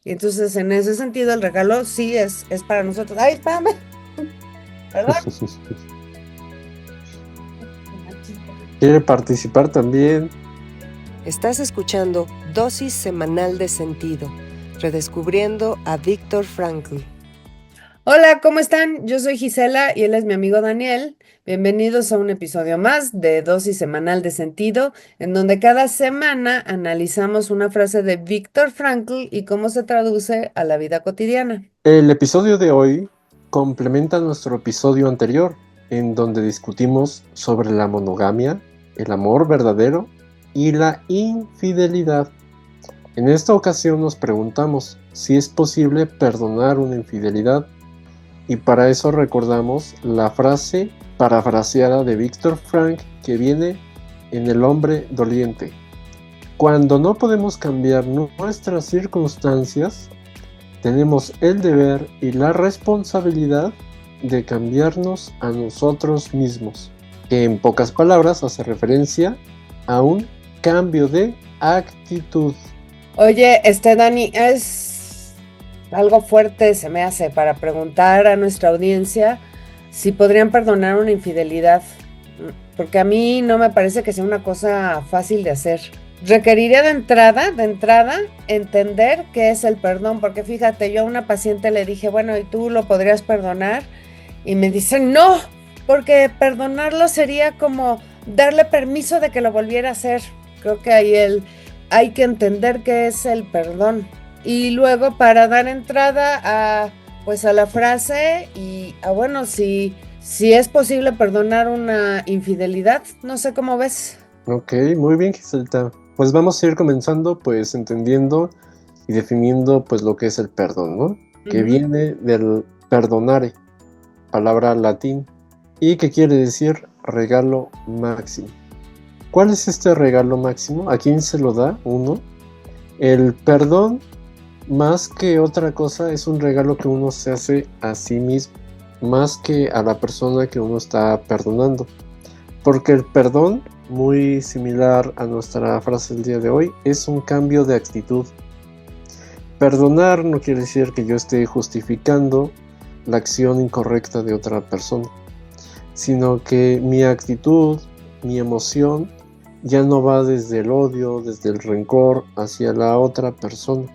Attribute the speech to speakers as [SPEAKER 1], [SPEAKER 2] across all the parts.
[SPEAKER 1] Y entonces, en ese sentido, el regalo sí es para nosotros. Ay, espérame, perdón.
[SPEAKER 2] ¿Quiere participar también?
[SPEAKER 3] Estás escuchando Dosis Semanal de Sentido, redescubriendo a Viktor Frankl.
[SPEAKER 1] Hola, ¿cómo están? Yo soy Gisela y él es mi amigo Daniel. Bienvenidos a un episodio más de Dosis Semanal de Sentido, en donde cada semana analizamos una frase de Viktor Frankl y cómo se traduce a la vida cotidiana.
[SPEAKER 2] El episodio de hoy complementa nuestro episodio anterior, en donde discutimos sobre la monogamia, el amor verdadero y la infidelidad. En esta ocasión nos preguntamos si es posible perdonar una infidelidad, y para eso recordamos la frase parafraseada de Viktor Frankl que viene en El hombre doliente. Cuando no podemos cambiar nuestras circunstancias, tenemos el deber y la responsabilidad de cambiarnos a nosotros mismos, que en pocas palabras hace referencia a un cambio de actitud.
[SPEAKER 1] Oye, Dani, es algo fuerte, se me hace, para preguntar a nuestra audiencia si podrían perdonar una infidelidad, porque a mí no me parece que sea una cosa fácil de hacer. Requeriría de entrada, entender qué es el perdón, porque fíjate, yo a una paciente le dije, bueno, ¿y tú lo podrías perdonar? Y me dice, no, porque perdonarlo sería como darle permiso de que lo volviera a hacer. Creo que hay que entender qué es el perdón. Y luego para dar entrada pues a la frase y bueno, si es posible perdonar una infidelidad, no sé cómo ves.
[SPEAKER 2] Ok, muy bien, Giselta. Pues vamos a ir comenzando pues entendiendo y definiendo pues lo que es el perdón, ¿no? Que viene del perdonare, palabra latín, y que quiere decir regalo máximo. ¿Cuál es este regalo máximo? ¿A quién se lo da uno? El perdón, más que otra cosa, es un regalo que uno se hace a sí mismo, más que a la persona que uno está perdonando. Porque el perdón, muy similar a nuestra frase del día de hoy, es un cambio de actitud. Perdonar no quiere decir que yo esté justificando la acción incorrecta de otra persona, sino que mi actitud, mi emoción, ya no va desde el odio, desde el rencor hacia la otra persona.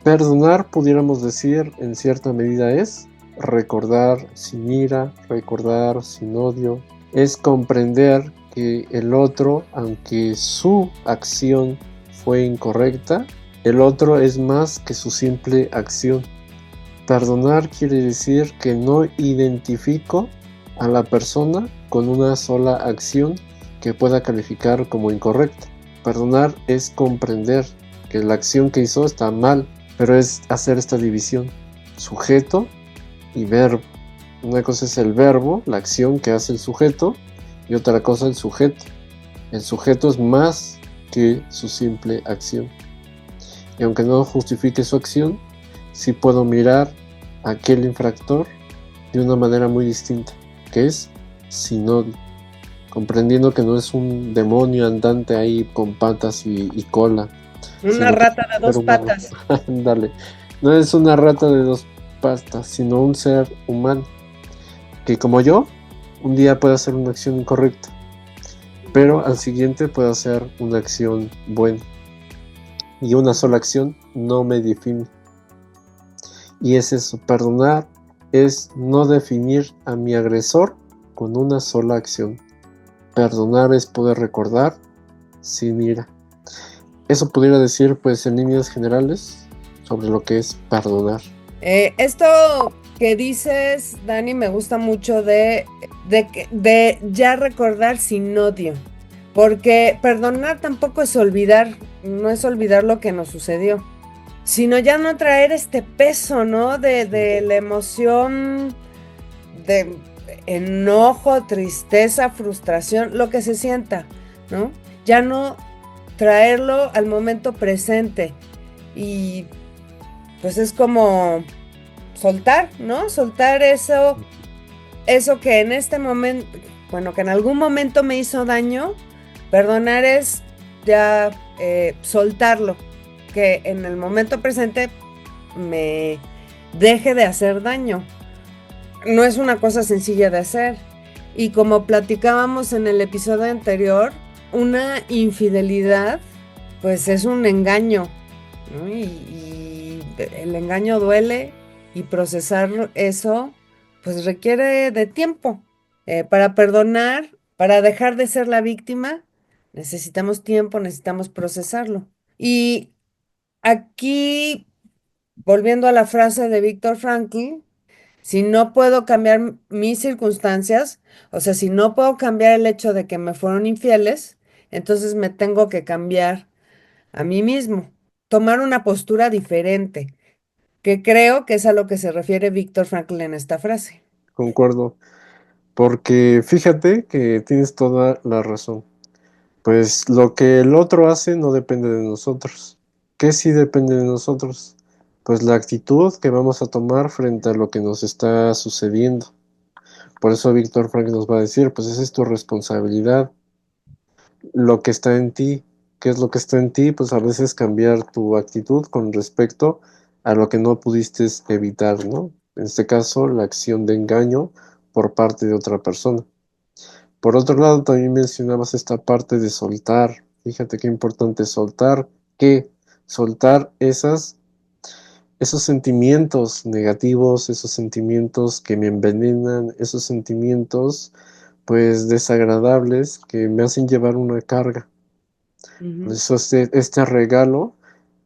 [SPEAKER 2] Perdonar, pudiéramos decir, en cierta medida es recordar sin ira, recordar sin odio, es comprender que el otro, aunque su acción fue incorrecta, el otro es más que su simple acción. Perdonar quiere decir que no identifico a la persona con una sola acción que pueda calificar como incorrecta. Perdonar es comprender que la acción que hizo está mal, pero es hacer esta división, sujeto y verbo. Una cosa es el verbo, la acción que hace el sujeto, y otra cosa el sujeto. El sujeto es más que su simple acción. Y aunque no justifique su acción, sí puedo mirar a aquel infractor de una manera muy distinta, que es sin odio, comprendiendo que no es un demonio andante ahí con patas y cola.
[SPEAKER 1] Una rata de dos patas.
[SPEAKER 2] Dale, no es una rata de dos patas, sino un ser humano que, como yo, un día puede hacer una acción incorrecta, pero al siguiente puede hacer una acción buena. Y una sola acción no me define. Y es eso, perdonar es no definir a mi agresor con una sola acción. Perdonar es poder recordar sin ira. Eso pudiera decir, pues, en líneas generales, sobre lo que es perdonar.
[SPEAKER 1] Esto que dices, Dani, me gusta mucho de ya recordar sin odio. Porque perdonar tampoco es olvidar, no es olvidar lo que nos sucedió, sino ya no traer este peso, ¿no? De la emoción, de enojo, tristeza, frustración, lo que se sienta, ¿no? Ya no traerlo al momento presente. Y pues es como soltar, ¿no? Soltar eso que en este momento, bueno, que en algún momento me hizo daño. Perdonar es ya soltarlo. que en el momento presente me deje de hacer daño. No es una cosa sencilla de hacer. Y como platicábamos en el episodio anterior, una infidelidad pues es un engaño, ¿no? Y el engaño duele y procesar eso pues requiere de tiempo. Para perdonar, para dejar de ser la víctima, necesitamos tiempo, necesitamos procesarlo. Y aquí, volviendo a la frase de Víctor Frankl, si no puedo cambiar mis circunstancias, o sea, si no puedo cambiar el hecho de que me fueron infieles, entonces me tengo que cambiar a mí mismo, tomar una postura diferente, que creo que es a lo que se refiere Víctor Frankl en esta frase.
[SPEAKER 2] Concuerdo, porque fíjate que tienes toda la razón. Pues lo que el otro hace no depende de nosotros. ¿Qué sí depende de nosotros? Pues la actitud que vamos a tomar frente a lo que nos está sucediendo. Por eso Víctor Frank nos va a decir, pues esa es tu responsabilidad, lo que está en ti. ¿Qué es lo que está en ti? Pues a veces cambiar tu actitud con respecto a lo que no pudiste evitar, ¿no? En este caso, la acción de engaño por parte de otra persona. Por otro lado, también mencionabas esta parte de soltar. Fíjate qué importante es soltar. ¿Qué? Soltar esos sentimientos negativos, esos sentimientos que me envenenan, esos sentimientos pues desagradables que me hacen llevar una carga. Por
[SPEAKER 1] Ujú,
[SPEAKER 2] eso este regalo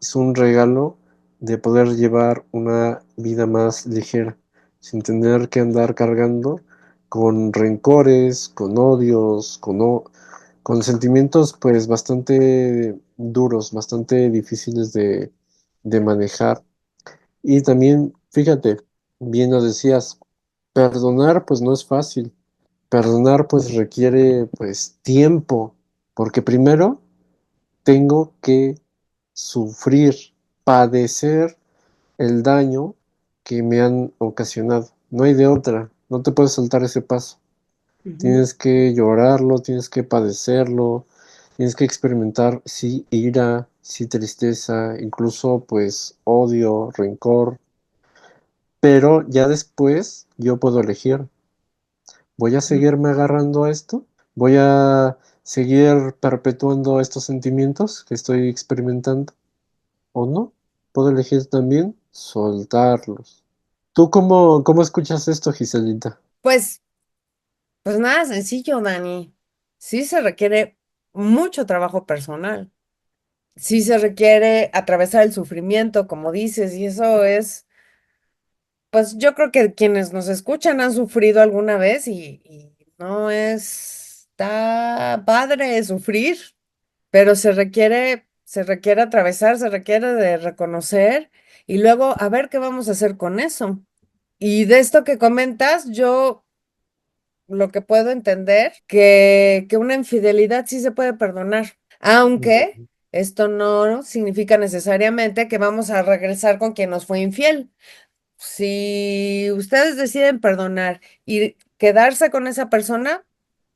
[SPEAKER 2] es un regalo de poder llevar una vida más ligera, sin tener que andar cargando con rencores, con odios, con sentimientos pues bastante duros, bastante difíciles de manejar. Y también, fíjate, bien lo decías, perdonar pues no es fácil. Perdonar pues requiere pues tiempo, porque primero tengo que sufrir, padecer el daño que me han ocasionado. No hay de otra, no te puedes saltar ese paso.
[SPEAKER 1] ujú,
[SPEAKER 2] Tienes que llorarlo, tienes que padecerlo, tienes que experimentar, sí, ira, sí, tristeza, incluso pues odio, rencor, pero ya después yo puedo elegir. ¿Voy a
[SPEAKER 1] ujú.
[SPEAKER 2] seguirme agarrando a esto? ¿Voy a seguir perpetuando estos sentimientos que estoy experimentando? ¿O no? Puedo elegir también soltarlos. ¿Tú cómo escuchas esto, Giselita?
[SPEAKER 1] Pues, pues nada sencillo, Dani. Sí se requiere mucho trabajo personal. Sí se requiere atravesar el sufrimiento, como dices, y eso es, pues yo creo que quienes nos escuchan han sufrido alguna vez y no es, está padre sufrir, pero se requiere atravesar, se requiere de reconocer y luego a ver qué vamos a hacer con eso. Y de esto que comentas, yo lo que puedo entender, que una infidelidad sí se puede perdonar, aunque
[SPEAKER 2] Ujú,
[SPEAKER 1] esto no significa necesariamente que vamos a regresar con quien nos fue infiel. Si ustedes deciden perdonar y quedarse con esa persona,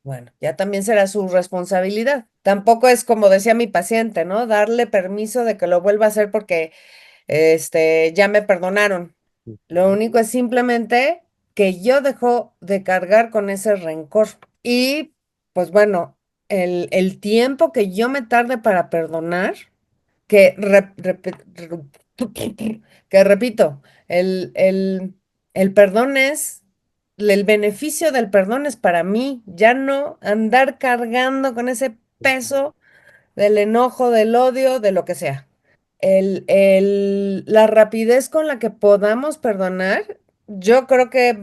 [SPEAKER 1] bueno, ya también será su responsabilidad. Tampoco es como decía mi paciente, ¿no? Darle permiso de que lo vuelva a hacer porque ya me perdonaron. Lo
[SPEAKER 2] ujú,
[SPEAKER 1] único es simplemente que yo dejo de cargar con ese rencor. Y pues bueno, el tiempo que yo me tarde para perdonar, que, que repito, el, el, el perdón es, el beneficio del perdón es para mí, ya no andar cargando con ese peso del enojo, del odio, de lo que sea. La rapidez con la que podamos perdonar, yo creo que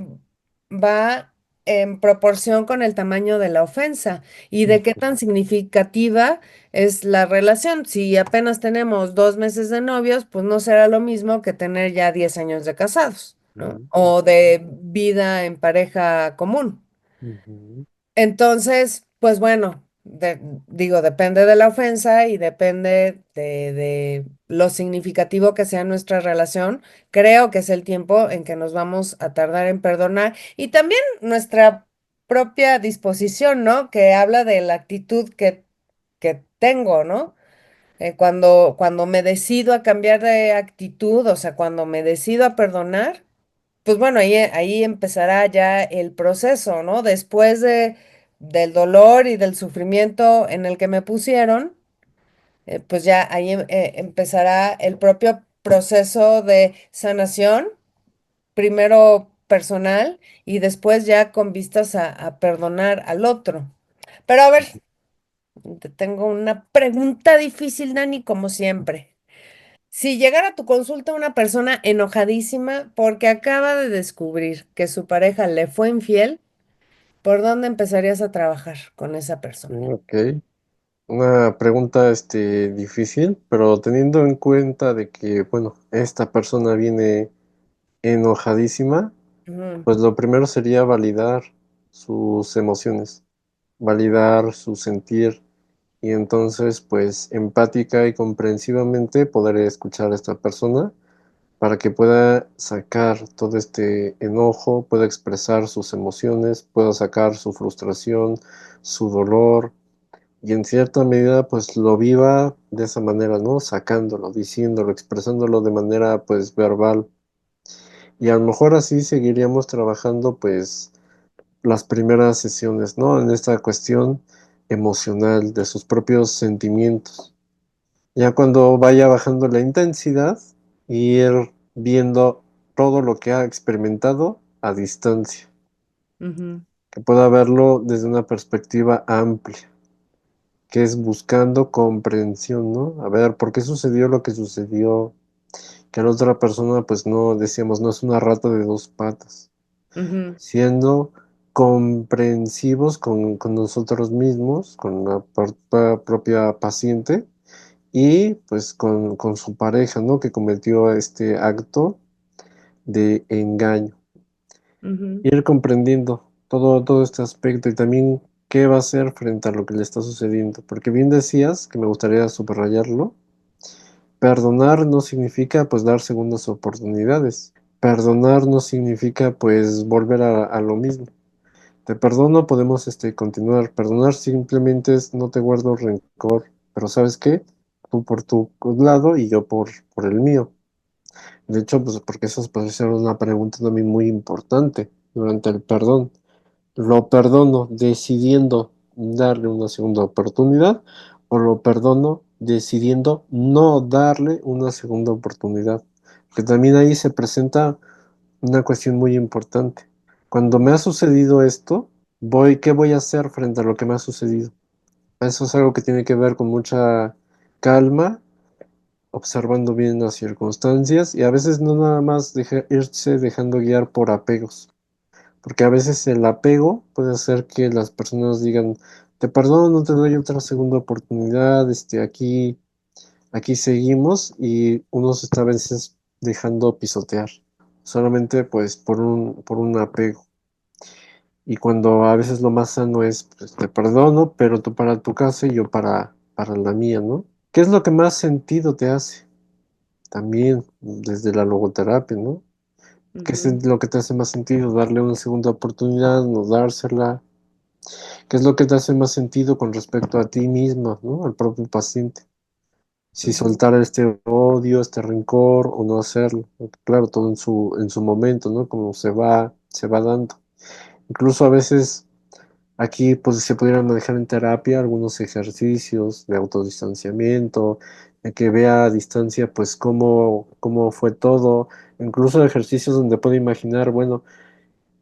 [SPEAKER 1] va en proporción con el tamaño de la ofensa y de qué
[SPEAKER 2] ujú,
[SPEAKER 1] tan significativa es la relación. Si apenas tenemos 2 meses de novios, pues no será lo mismo que tener ya 10 años de casados, ¿no?
[SPEAKER 2] ujú,
[SPEAKER 1] O de vida en pareja común.
[SPEAKER 2] ujú,
[SPEAKER 1] Entonces, pues bueno, digo, depende de la ofensa y depende de lo significativo que sea nuestra relación. Creo que es el tiempo en que nos vamos a tardar en perdonar y también nuestra propia disposición, ¿no? Que habla de la actitud que tengo, ¿no? Cuando me decido a cambiar de actitud, o sea, cuando me decido a perdonar, pues bueno, ahí empezará ya el proceso, ¿no? Del dolor y del sufrimiento en el que me pusieron, pues ya ahí empezará el propio proceso de sanación, primero personal y después ya con vistas a perdonar al otro. Pero a ver, te tengo una pregunta difícil, Dani, como siempre. Si llegara a tu consulta una persona enojadísima porque acaba de descubrir que su pareja le fue infiel, ¿por dónde empezarías a trabajar con esa persona?
[SPEAKER 2] Ok. Una pregunta difícil, pero teniendo en cuenta de que, bueno, esta persona viene enojadísima,
[SPEAKER 1] Ujú,
[SPEAKER 2] pues lo primero sería validar sus emociones, validar su sentir y entonces, pues, empática y comprensivamente poder escuchar a esta persona para que pueda sacar todo este enojo, pueda expresar sus emociones, pueda sacar su frustración, su dolor y en cierta medida pues lo viva de esa manera, ¿no? Sacándolo, diciéndolo, expresándolo de manera pues verbal. Y a lo mejor así seguiríamos trabajando pues las primeras sesiones, ¿no? En esta cuestión emocional de sus propios sentimientos. Ya cuando vaya bajando la intensidad, ir viendo todo lo que ha experimentado a distancia,
[SPEAKER 1] ujú,
[SPEAKER 2] que pueda verlo desde una perspectiva amplia, que es buscando comprensión, ¿no? A ver, ¿por qué sucedió lo que sucedió? Que la otra persona, pues no, decíamos, no es una rata de dos patas,
[SPEAKER 1] ujú,
[SPEAKER 2] siendo comprensivos con nosotros mismos, con la propia paciente y pues con su pareja, ¿no? Que cometió este acto de engaño.
[SPEAKER 1] ujú,
[SPEAKER 2] Ir comprendiendo todo este aspecto y también qué va a hacer frente a lo que le está sucediendo. Porque bien decías, que me gustaría subrayarlo, perdonar no significa pues dar segundas oportunidades. Perdonar no significa pues volver a lo mismo. Te perdono, podemos continuar. Perdonar simplemente es no te guardo rencor, pero ¿sabes qué? Tú por tu lado y yo por el mío. De hecho, pues porque eso puede ser una pregunta también muy importante durante el perdón. ¿Lo perdono decidiendo darle una segunda oportunidad o lo perdono decidiendo no darle una segunda oportunidad? Que también ahí se presenta una cuestión muy importante. Cuando me ha sucedido esto, ¿qué voy a hacer frente a lo que me ha sucedido? Eso es algo que tiene que ver con mucha calma, observando bien las circunstancias y a veces no nada más irse dejando guiar por apegos, porque a veces el apego puede hacer que las personas digan, te perdono, te doy otra segunda oportunidad, aquí seguimos y uno se está a veces dejando pisotear, solamente pues por un apego. Y cuando a veces lo más sano es, pues te perdono, pero tú para tu casa y yo para la mía, ¿no? ¿Qué es lo que más sentido te hace? También desde la logoterapia, ¿no? ¿Qué es
[SPEAKER 1] ujú,
[SPEAKER 2] lo que te hace más sentido? ¿Darle una segunda oportunidad? ¿No dársela? ¿Qué es lo que te hace más sentido con respecto a ti misma, ¿no? Al propio paciente? Si
[SPEAKER 1] ujú,
[SPEAKER 2] soltar este odio, este rencor o no hacerlo. Porque, claro, todo en su momento, ¿no? Como se va dando. Incluso a veces aquí pues se pudieran manejar en terapia algunos ejercicios de autodistanciamiento, de que vea a distancia pues cómo fue todo, incluso ejercicios donde puede imaginar, bueno,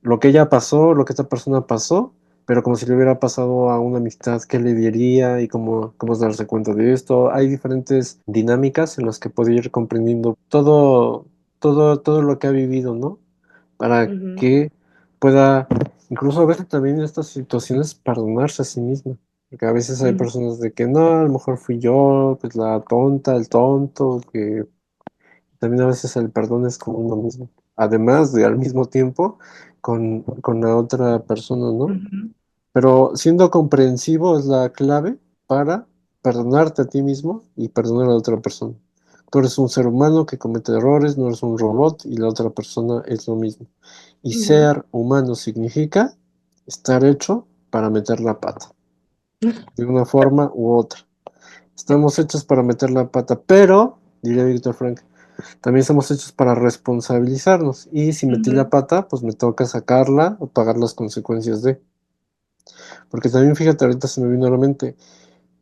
[SPEAKER 2] lo que ella pasó, lo que esta persona pasó, pero como si le hubiera pasado a una amistad, ¿qué le diría y cómo darse cuenta de esto? Hay diferentes dinámicas en las que puede ir comprendiendo todo lo que ha vivido, ¿no? Para
[SPEAKER 1] ujú,
[SPEAKER 2] que pueda, incluso a veces también en estas situaciones, perdonarse a sí misma. Porque a veces hay
[SPEAKER 1] ujú,
[SPEAKER 2] personas de que no, a lo mejor fui yo, pues la tonta, el tonto, que también a veces el perdón es con uno mismo. Además de al mismo tiempo con la otra persona, ¿no?
[SPEAKER 1] ujú,
[SPEAKER 2] Pero siendo comprensivo es la clave para perdonarte a ti mismo y perdonar a la otra persona. Tú eres un ser humano que comete errores, no eres un robot y la otra persona es lo mismo. Y
[SPEAKER 1] ujú.
[SPEAKER 2] ser humano significa estar hecho para meter la pata, de una forma u otra. Estamos hechos para meter la pata, pero, diría Víctor Frank, también estamos hechos para responsabilizarnos. Y si metí la
[SPEAKER 1] Ujú.
[SPEAKER 2] pata, pues me toca sacarla o pagar las consecuencias de. Porque también fíjate, ahorita se me vino a la mente,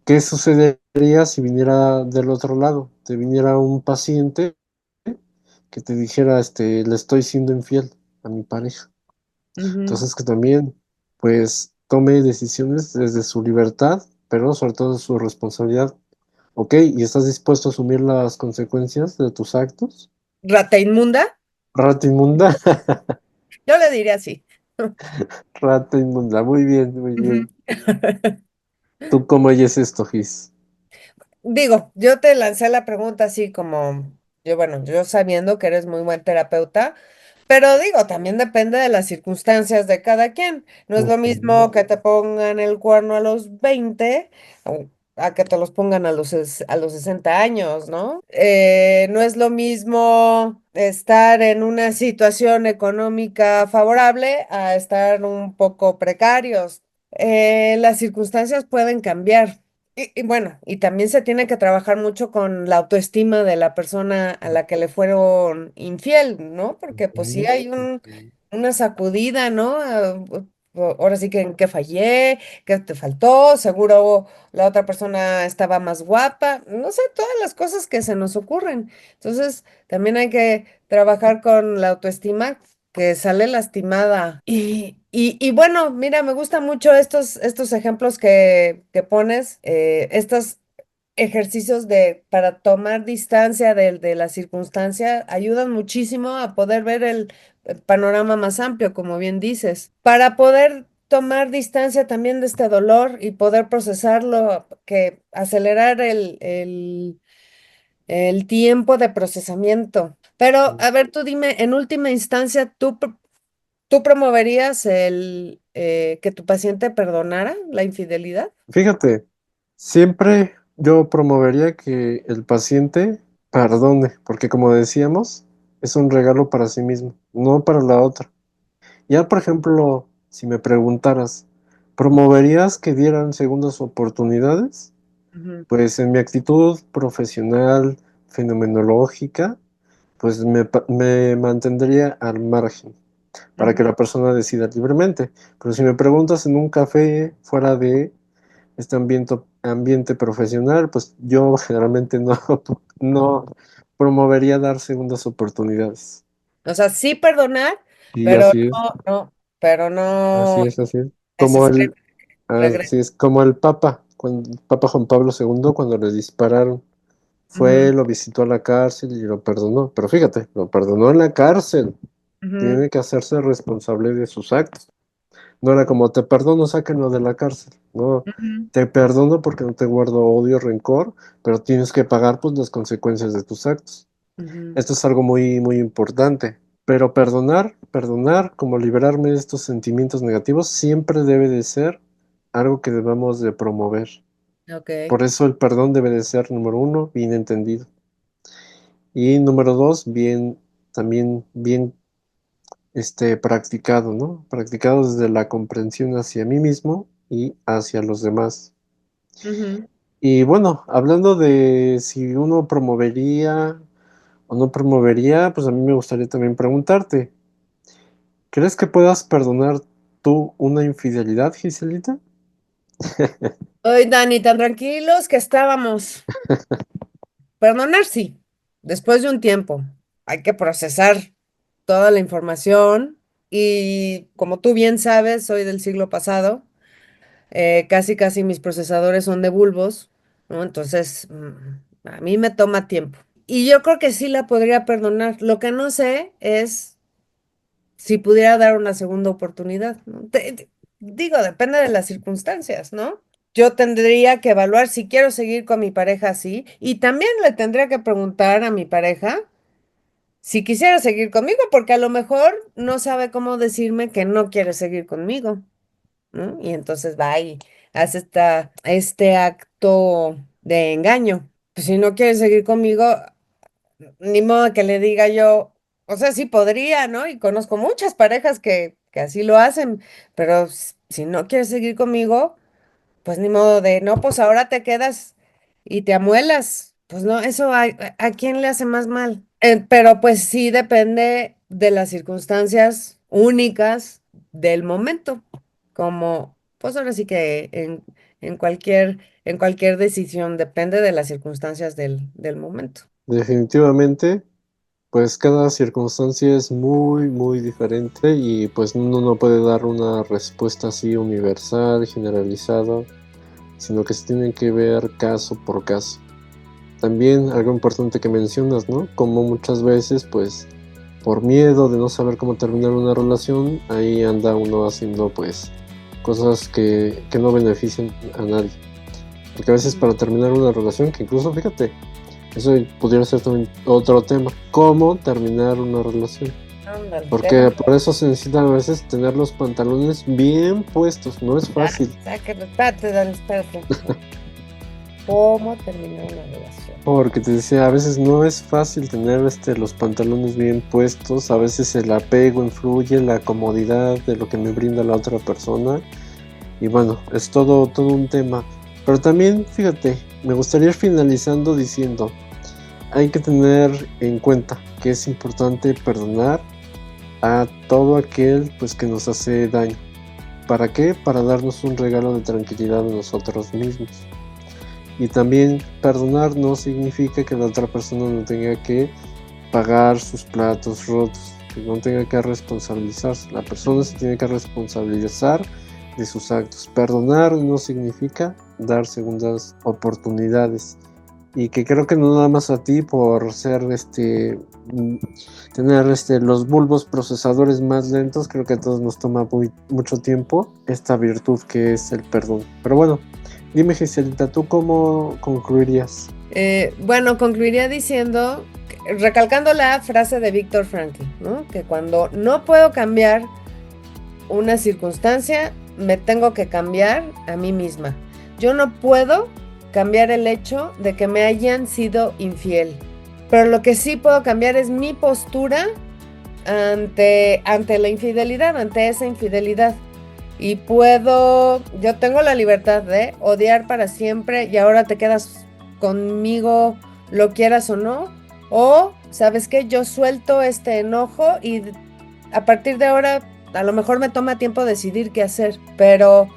[SPEAKER 2] ¿qué sucedería si viniera del otro lado? Te viniera un paciente que te dijera, le estoy siendo infiel a mi pareja.
[SPEAKER 1] Ujú.
[SPEAKER 2] Entonces que también, pues, tome decisiones desde su libertad, pero sobre todo de su responsabilidad. ¿Ok? ¿Y estás dispuesto a asumir las consecuencias de tus actos?
[SPEAKER 1] Rata inmunda,
[SPEAKER 2] Rata inmunda,
[SPEAKER 1] yo le diría así.
[SPEAKER 2] rata inmunda. Muy bien, muy
[SPEAKER 1] Ujú.
[SPEAKER 2] bien. ¿Tú cómo oyes esto, Gis?
[SPEAKER 1] Digo, yo te lancé la pregunta así como, yo, bueno, yo sabiendo que eres muy buen terapeuta, pero digo, también depende de las circunstancias de cada quien. No es lo
[SPEAKER 2] Ujú.
[SPEAKER 1] mismo que te pongan el cuerno a los 20 o a que te los pongan a a los 60 años, ¿no? No es lo mismo estar en una situación económica favorable a estar un poco precarios. Las circunstancias pueden cambiar. Y bueno, y también se tiene que trabajar mucho con la autoestima de la persona a la que le fueron infiel, ¿no? Porque pues sí
[SPEAKER 2] Ujú.
[SPEAKER 1] hay una sacudida, ¿no? Ahora sí que en qué fallé, qué te faltó, seguro la otra persona estaba más guapa, no sé, todas las cosas que se nos ocurren. Entonces, también hay que trabajar con la autoestima que sale lastimada. Y bueno, mira, me gustan mucho estos ejemplos que pones, estos ejercicios para tomar distancia de la circunstancia, ayudan muchísimo a poder ver el panorama más amplio, como bien dices, para poder tomar distancia también de este dolor y poder procesarlo, que acelerar el tiempo de procesamiento. Pero, a ver, tú dime, en última instancia, ¿tú promoverías que tu paciente perdonara la infidelidad?
[SPEAKER 2] Fíjate, siempre yo promovería que el paciente perdone, porque como decíamos, es un regalo para sí mismo, no para la otra. Ya, por ejemplo, si me preguntaras, ¿promoverías que dieran segundas oportunidades?
[SPEAKER 1] Ujú,
[SPEAKER 2] Pues en mi actitud profesional, fenomenológica, pues me mantendría al margen para que
[SPEAKER 1] ujú.
[SPEAKER 2] la persona decida libremente. Pero si me preguntas en un café fuera de este ambiente profesional, pues yo generalmente no, no promovería dar segundas oportunidades.
[SPEAKER 1] O sea, sí perdonar,
[SPEAKER 2] Y
[SPEAKER 1] pero
[SPEAKER 2] así es,
[SPEAKER 1] pero
[SPEAKER 2] así
[SPEAKER 1] no
[SPEAKER 2] es, así es. Como el,
[SPEAKER 1] necesariamente regreso.
[SPEAKER 2] así es como el Papa, cuando el Papa Juan Pablo II, cuando le dispararon,
[SPEAKER 1] Ujú,
[SPEAKER 2] fue, lo visitó a la cárcel y lo perdonó. Pero fíjate, lo perdonó en la cárcel.
[SPEAKER 1] ujú,
[SPEAKER 2] Tiene que hacerse responsable de sus actos. No era como te perdono, sáquenlo de la cárcel. No,
[SPEAKER 1] ujú,
[SPEAKER 2] te perdono porque no te guardo odio, rencor, pero tienes que pagar pues las consecuencias de tus actos.
[SPEAKER 1] ujú.
[SPEAKER 2] Esto es algo muy, muy importante. Pero perdonar, como liberarme de estos sentimientos negativos, siempre debe de ser algo que debamos de promover.
[SPEAKER 1] Ok.
[SPEAKER 2] Por eso el perdón debe de ser, número uno, bien entendido. Y número dos, también bien practicado, ¿no? Practicado desde la comprensión hacia mí mismo y hacia los demás.
[SPEAKER 1] Ujú.
[SPEAKER 2] Y bueno, hablando de si uno promovería o no promovería, pues a mí me gustaría también preguntarte, ¿crees que puedas perdonar tú una infidelidad, Giselita?
[SPEAKER 1] Hoy, Dani, tan tranquilos que estábamos. Perdonar, sí. Después de un tiempo, hay que procesar toda la información y como tú bien sabes, soy del siglo pasado. Casi, casi mis procesadores son de bulbos, ¿no? Entonces, a mí me toma tiempo. Y yo creo que sí la podría perdonar. Lo que no sé es si pudiera dar una segunda oportunidad, ¿no? Digo, depende de las circunstancias, ¿no? Yo tendría que evaluar si quiero seguir con mi pareja así y también le tendría que preguntar a mi pareja si quisiera seguir conmigo, porque a lo mejor no sabe cómo decirme que no quiere seguir conmigo. ¿No? Y entonces va y hace este acto de engaño. Pues si no quiere seguir conmigo, ni modo que le diga yo, o sea, sí podría, ¿no? Y conozco muchas parejas que así lo hacen, pero si no quiere seguir conmigo, pues ni modo de, no, pues ahora te quedas. y te amuelas. Pues no, eso a quién le hace más mal. Pero pues sí depende de las circunstancias únicas del momento, como pues ahora sí que en cualquier decisión depende de las circunstancias del momento.
[SPEAKER 2] Definitivamente, pues cada circunstancia es muy, muy diferente y pues uno no puede dar una respuesta así universal, generalizada, sino que se tiene que ver caso por caso. También algo importante que mencionas, ¿no? Como muchas veces, pues, por miedo de no saber cómo terminar una relación, ahí anda uno haciendo, pues, cosas que no benefician a nadie. Porque a veces para terminar una relación, que incluso, fíjate, eso pudiera ser también otro tema, cómo terminar una relación.
[SPEAKER 1] Ándale,
[SPEAKER 2] Porque por eso se necesita a veces tener los pantalones bien puestos, no es fácil.
[SPEAKER 1] Espérate, Dani, espérate. ¿Cómo terminar una relación?
[SPEAKER 2] Porque te decía, a veces no es fácil tener los pantalones bien puestos, a veces el apego influye, la comodidad de lo que me brinda la otra persona, y bueno, es todo un tema. Pero también, fíjate, me gustaría ir finalizando diciendo, hay que tener en cuenta que es importante perdonar a todo aquel pues que nos hace daño. ¿Para qué? Para darnos un regalo de tranquilidad a nosotros mismos. Y también perdonar no significa que la otra persona no tenga que pagar sus platos rotos, que no tenga que responsabilizarse. La persona se tiene que responsabilizar de sus actos. Perdonar no significa dar segundas oportunidades. Y que creo que no nada más a ti por ser tener los bulbos procesadores más lentos, creo que a todos nos toma mucho tiempo esta virtud que es el perdón. Pero bueno, dime, Giselita, ¿tú cómo concluirías?
[SPEAKER 1] Bueno, concluiría diciendo, recalcando la frase de Viktor Frankl, ¿no? Que cuando no puedo cambiar una circunstancia, me tengo que cambiar a mí misma. Yo no puedo cambiar el hecho de que me hayan sido infiel, pero lo que sí puedo cambiar es mi postura ante la infidelidad, ante esa infidelidad. Y yo tengo la libertad de odiar para siempre y ahora te quedas conmigo, lo quieras o no. O, ¿sabes qué? Yo suelto este enojo y a partir de ahora a lo mejor me toma tiempo decidir qué hacer, pero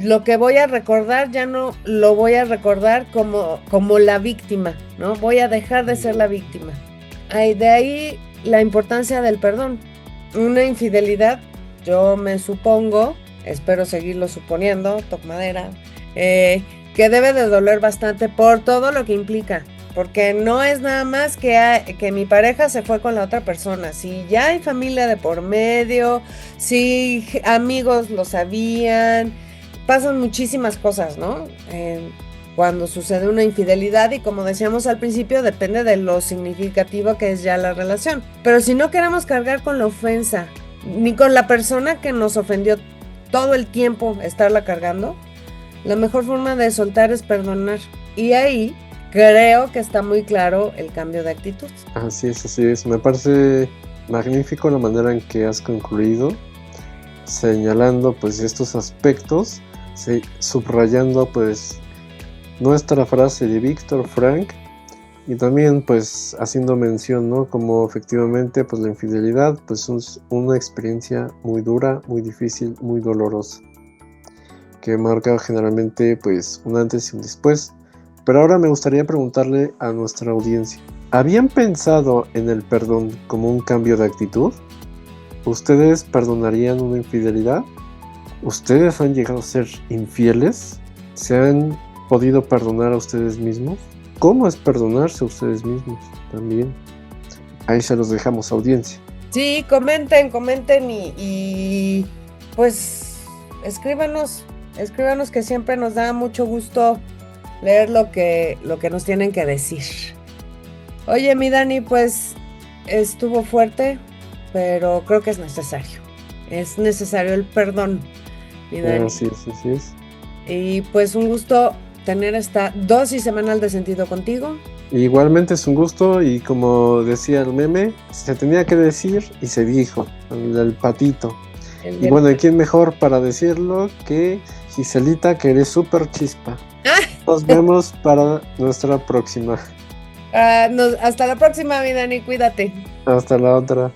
[SPEAKER 1] lo que voy a recordar ya no lo voy a recordar como la víctima, ¿no? Voy a dejar de ser la víctima. De ahí la importancia del perdón. Una infidelidad, yo me supongo, espero seguirlo suponiendo, toco madera, que debe de doler bastante por todo lo que implica. Porque no es nada más que mi pareja se fue con la otra persona. Si ya hay familia de por medio, si amigos lo sabían, pasan muchísimas cosas, ¿no? Cuando sucede una infidelidad y como decíamos al principio, depende de lo significativo que es ya la relación. Pero si no queremos cargar con la ofensa, ni con la persona que nos ofendió todo el tiempo estarla cargando, la mejor forma de soltar es perdonar. Y ahí creo que está muy claro el cambio de actitud.
[SPEAKER 2] Así es. Me parece magnífico la manera en que has concluido, señalando pues estos aspectos, subrayando pues nuestra frase de Viktor Frankl y también pues haciendo mención, ¿no? Como efectivamente pues la infidelidad pues es una experiencia muy dura, muy difícil, muy dolorosa, que marca generalmente pues un antes y un después. Pero ahora me gustaría preguntarle a nuestra audiencia, ¿habían pensado en el perdón como un cambio de actitud? ¿Ustedes perdonarían una infidelidad? ¿Ustedes han llegado a ser infieles? ¿Se han podido perdonar a ustedes mismos? ¿Cómo es perdonarse a ustedes mismos también? Ahí se los dejamos, audiencia.
[SPEAKER 1] Sí, comenten y pues escríbanos que siempre nos da mucho gusto leer lo que nos tienen que decir. Oye, mi Dani, pues estuvo fuerte, pero creo que es necesario. Es necesario el perdón, mi Dani.
[SPEAKER 2] Así es.
[SPEAKER 1] Y pues un gusto tener esta dosis semanal de sentido contigo.
[SPEAKER 2] Igualmente es un gusto y como decía el meme, se tenía que decir y se dijo, el patito. Y bueno, ¿y quién mejor para decirlo que Giselita, que eres súper chispa? Nos vemos para nuestra próxima.
[SPEAKER 1] Hasta la próxima, mi Dani, cuídate.
[SPEAKER 2] Hasta la otra.